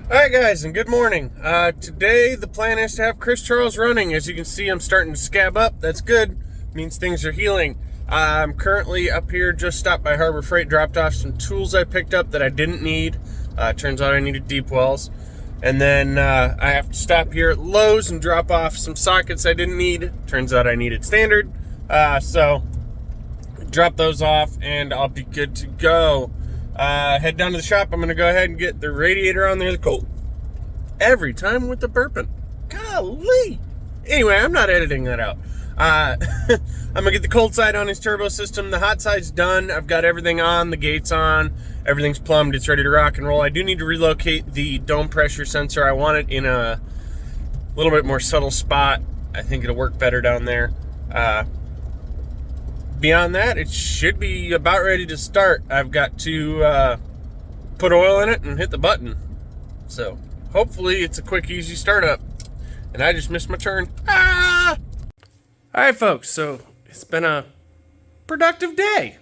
Alright guys, and good morning. Today the plan is to have Chris Charles running. As you can see, I'm starting to scab up. That's good. Means things are healing. I'm currently up here, just stopped by Harbor Freight, dropped off some tools I picked up that I didn't need. Turns out I needed deep wells. And then I have to stop here at Lowe's and drop off some sockets I didn't need. Turns out I needed standard. So drop those off and I'll be good to go. Head down to the shop. I'm going to go ahead and get the radiator on there. The cold. Every time with the burping. Golly. Anyway, I'm not editing that out. I'm going to get the cold side on his turbo system. The hot side's done. I've got everything on. The gate's on. Everything's plumbed. It's ready to rock and roll. I do need to relocate the dome pressure sensor. I want it in a little bit more subtle spot. I think it'll work better down there. Beyond that, it should be about ready to start. I've got to put oil in it and hit the button. So hopefully it's a quick, easy startup. And I just missed my turn. Ah! All right, folks. So it's been a productive day.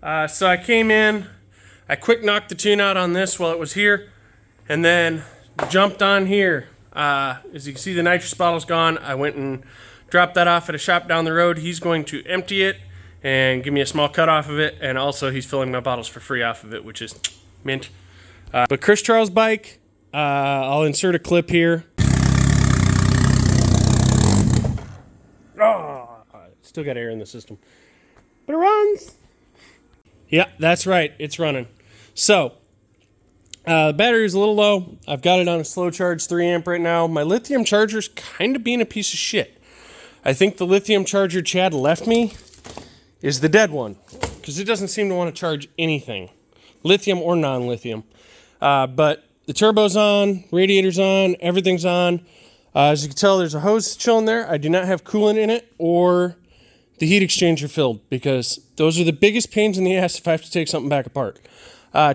So I came in. I quick knocked the tune out on this while it was here. And then jumped on here. As you can see, the nitrous bottle's gone. I went and dropped that off at a shop down the road. He's going to empty it and give me a small cut off of it, and also he's filling my bottles for free off of it, which is mint. But Chris Charles' bike, I'll insert a clip here. Oh, still got air in the system, but it runs. Yeah, that's right, it's running. So, the battery's a little low. I've got it on a slow charge, 3 amp right now. My lithium charger's kind of being a piece of shit. I think the lithium charger Chad left me is the dead one, because it doesn't seem to want to charge anything, lithium or non-lithium. But the turbo's on, radiator's on, everything's on. As you can tell, there's a hose chilling there. I do not have coolant in it or the heat exchanger filled, because those are the biggest pains in the ass if I have to take something back apart.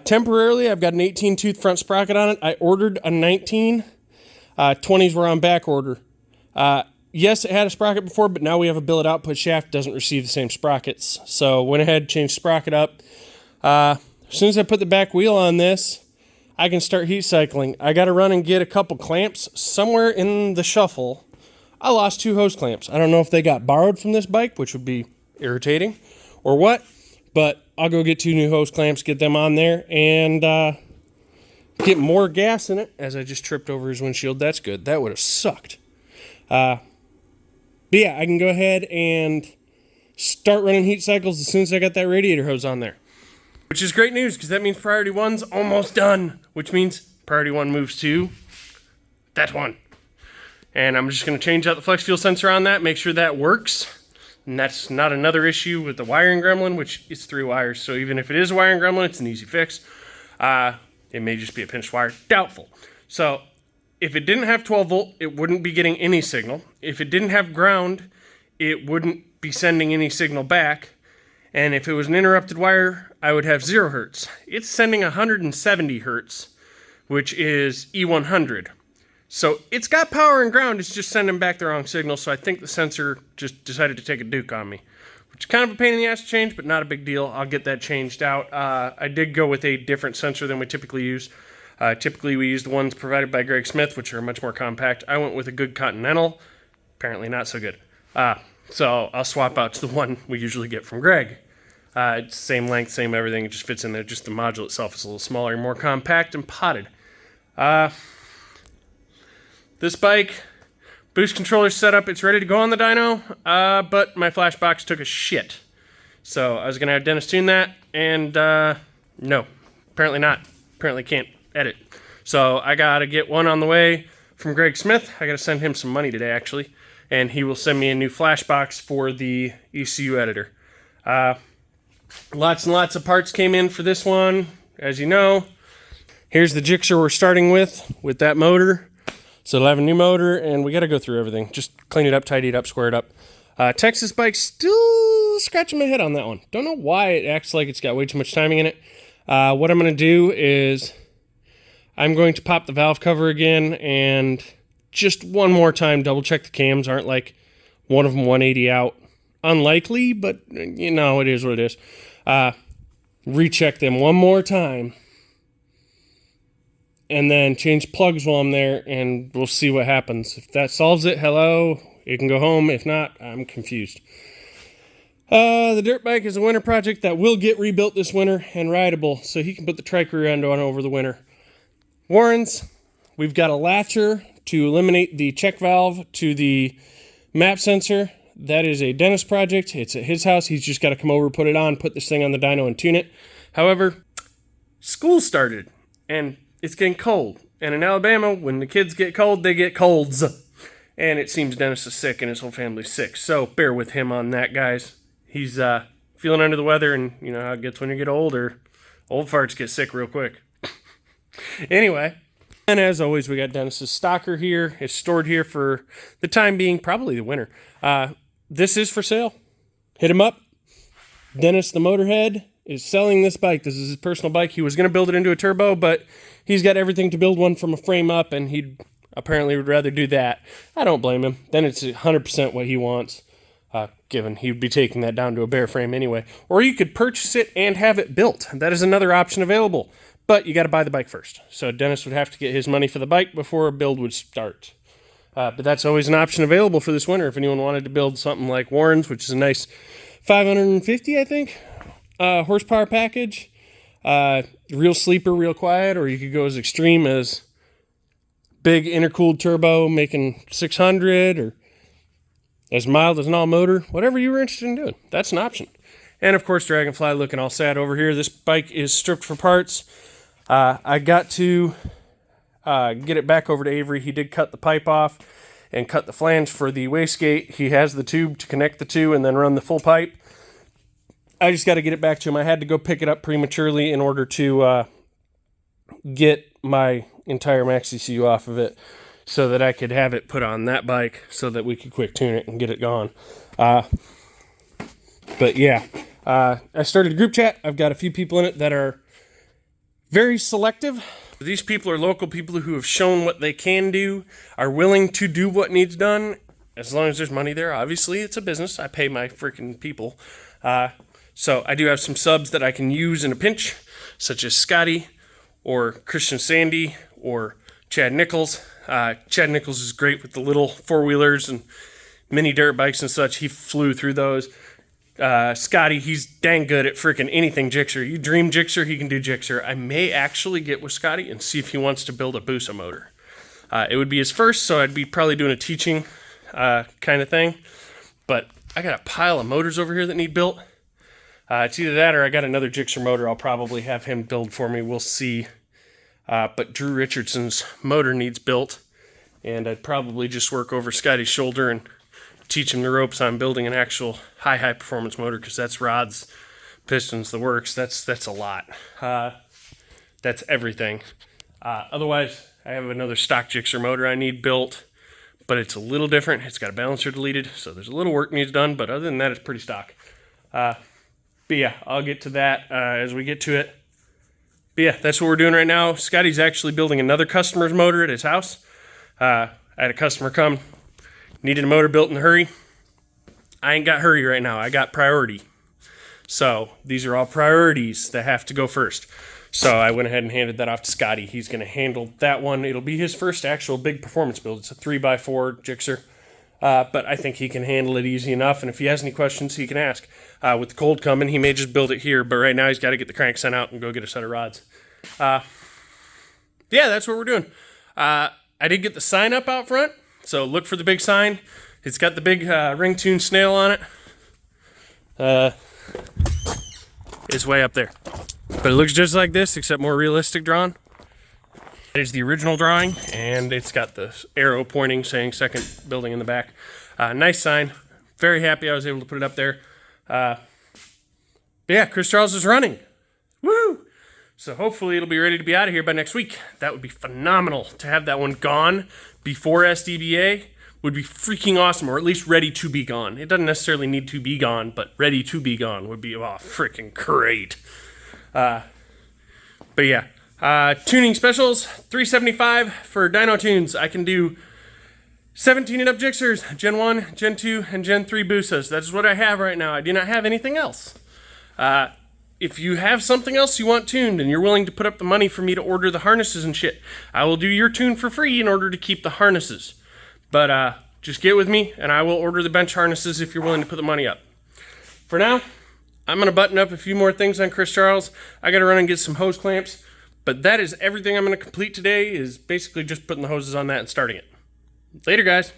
Temporarily, I've got an 18-tooth front sprocket on it. I ordered a 19. 20s were on back order. Yes, it had a sprocket before, but now we have a billet output shaft. Doesn't receive the same sprockets. So went ahead, changed sprocket up. As soon as I put the back wheel on this, I can start heat cycling. I got to run and get a couple clamps. Somewhere in the shuffle, I lost 2 hose clamps. I don't know if they got borrowed from this bike, which would be irritating, or what. But I'll go get 2 new hose clamps, get them on there, and get more gas in it. As I just tripped over his windshield. That's good. That would have sucked. But yeah, I can go ahead and start running heat cycles as soon as I got that radiator hose on there. Which is great news, because that means priority 1's almost done. Which means priority 1 moves to that one. And I'm just going to change out the flex fuel sensor on that, make sure that works. And that's not another issue with the wiring gremlin, which is 3 wires. So even if it is a wiring gremlin, it's an easy fix. It may just be a pinched wire. Doubtful. So if it didn't have 12 volt, it wouldn't be getting any signal. If it didn't have ground, it wouldn't be sending any signal back. And if it was an interrupted wire, I would have 0 hertz. It's sending 170 hertz, which is E100. So it's got power and ground, it's just sending back the wrong signal. So I think the sensor just decided to take a duke on me, which is kind of a pain in the ass to change, but not a big deal. I'll get that changed out. I did go with a different sensor than we typically use. Typically, we use the ones provided by Greg Smith, which are much more compact. I went with a good Continental. Apparently not so good. So I'll swap out to the one we usually get from Greg. It's same length, same everything. It just fits in there. Just the module itself is a little smaller, more compact, and potted. This bike, boost controller set up. It's ready to go on the dyno, but my flash box took a shit. So I was going to have Dennis tune that, and no, apparently not. Apparently can't edit. So I gotta get one on the way from Greg Smith. I gotta send him some money today, actually, and he will send me a new flash box for the ECU editor. Lots and lots of parts came in for this one, as you know. Here's the jigsaw we're starting with that motor. So it'll have a new motor, and we gotta go through everything. Just clean it up, tidy it up, square it up. Texas bike, still scratching my head on that one. Don't know why it acts like it's got way too much timing in it. What I'm going to do is I'm going to pop the valve cover again and just one more time double check the cams aren't like one of them 180 out. Unlikely, but you know, it is what it is. Recheck them one more time. and then change plugs while I'm there, and we'll see what happens. If that solves it, hello, it can go home. If not, I'm confused. The dirt bike is a winter project that will get rebuilt this winter and rideable, so he can put the trike rear end on over the winter. Warren's, we've got a latcher to eliminate the check valve to the map sensor. That is a Dennis project. It's at his house. He's just got to come over, put it on, put this thing on the dyno, and tune it. However, school started, and it's getting cold. And in Alabama, when the kids get cold, they get colds. And it seems Dennis is sick, and his whole family's sick. So bear with him on that, guys. He's feeling under the weather, and you know how it gets when you get older. Old farts get sick real quick. Anyway, and as always, we got Dennis's stocker here. It's stored here for the time being, probably the winter. This is for sale. Hit him up. Dennis the Motorhead is selling this bike. This is his personal bike. He was going to build it into a turbo, but he's got everything to build one from a frame up, and he apparently would rather do that. I don't blame him. Then it's 100% what he wants, given he'd be taking that down to a bare frame anyway. Or you could purchase it and have it built. That is another option available. But you got to buy the bike first. So Dennis would have to get his money for the bike before a build would start. But that's always an option available for this winter if anyone wanted to build something like Warren's, which is a nice 550, I think, horsepower package. Real sleeper, real quiet, or you could go as extreme as big intercooled turbo making 600, or as mild as an all motor, whatever you were interested in doing. That's an option. And of course, Dragonfly looking all sad over here. This bike is stripped for parts. I got to get it back over to Avery. He did cut the pipe off and cut the flange for the wastegate. He has the tube to connect the two and then run the full pipe. I just got to get it back to him. I had to go pick it up prematurely in order to get my entire max ECU off of it so that I could have it put on that bike so that we could quick tune it and get it gone. But yeah, I started a group chat. I've got a few people in it that are very selective. These people are local people who have shown what they can do, are willing to do what needs done, as long as there's money there. Obviously, it's a business. I pay my freaking people. So I do have some subs that I can use in a pinch, such as Scotty or Christian Sandy or Chad Nichols. Chad Nichols is great with the little four-wheelers and mini dirt bikes and such. He flew through those. Scotty, he's dang good at freaking anything Gixxer. You dream Gixxer, he can do Gixxer. I may actually get with Scotty and see if he wants to build a Busa motor. It would be his first, so I'd be probably doing a teaching kind of thing. But I got a pile of motors over here that need built. It's either that or I got another Gixxer motor I'll probably have him build for me. We'll see. But Drew Richardson's motor needs built, and I'd probably just work over Scotty's shoulder and teach him the ropes on building an actual high performance motor, because that's rods, pistons, the works. That's a lot. That's everything. Otherwise, I have another stock Gixxer motor I need built, but it's a little different. It's got a balancer deleted, so there's a little work needs done, but other than that, it's pretty stock. But yeah, I'll get to that as we get to it. But yeah, that's what we're doing right now. Scotty's actually building another customer's motor at his house. I had a customer come, needed a motor built in a hurry. I ain't got hurry right now. I got priority. So these are all priorities that have to go first. So I went ahead and handed that off to Scotty. He's going to handle that one. It'll be his first actual big performance build. It's a 3x4 Gixxer. But I think he can handle it easy enough. And if he has any questions, he can ask. With the cold coming, he may just build it here. But right now, he's got to get the crank sent out and go get a set of rods. Yeah, that's what we're doing. I did get the sign up out front. So look for the big sign. It's got the big RingTuned snail on it. It's way up there. But it looks just like this, except more realistic drawn. That is the original drawing, and it's got the arrow pointing, saying second building in the back. Nice sign. Very happy I was able to put it up there. But yeah, Chris Charles is running. Woo! So hopefully it'll be ready to be out of here by next week. That would be phenomenal to have that one gone before SDBA. Would be freaking awesome, or at least ready to be gone. It doesn't necessarily need to be gone, but ready to be gone would be freaking great. But yeah, tuning specials, $375 for dyno tunes. I can do 17 and up Gixxers, Gen 1, Gen 2, and Gen 3 Busas. That's what I have right now. I do not have anything else. if you have something else you want tuned and you're willing to put up the money for me to order the harnesses and shit, I will do your tune for free in order to keep the harnesses. But just get with me and I will order the bench harnesses if you're willing to put the money up. For now, I'm going to button up a few more things on Chris Charles. I got to run and get some hose clamps. But that is everything I'm going to complete today, is basically just putting the hoses on that and starting it. Later, guys.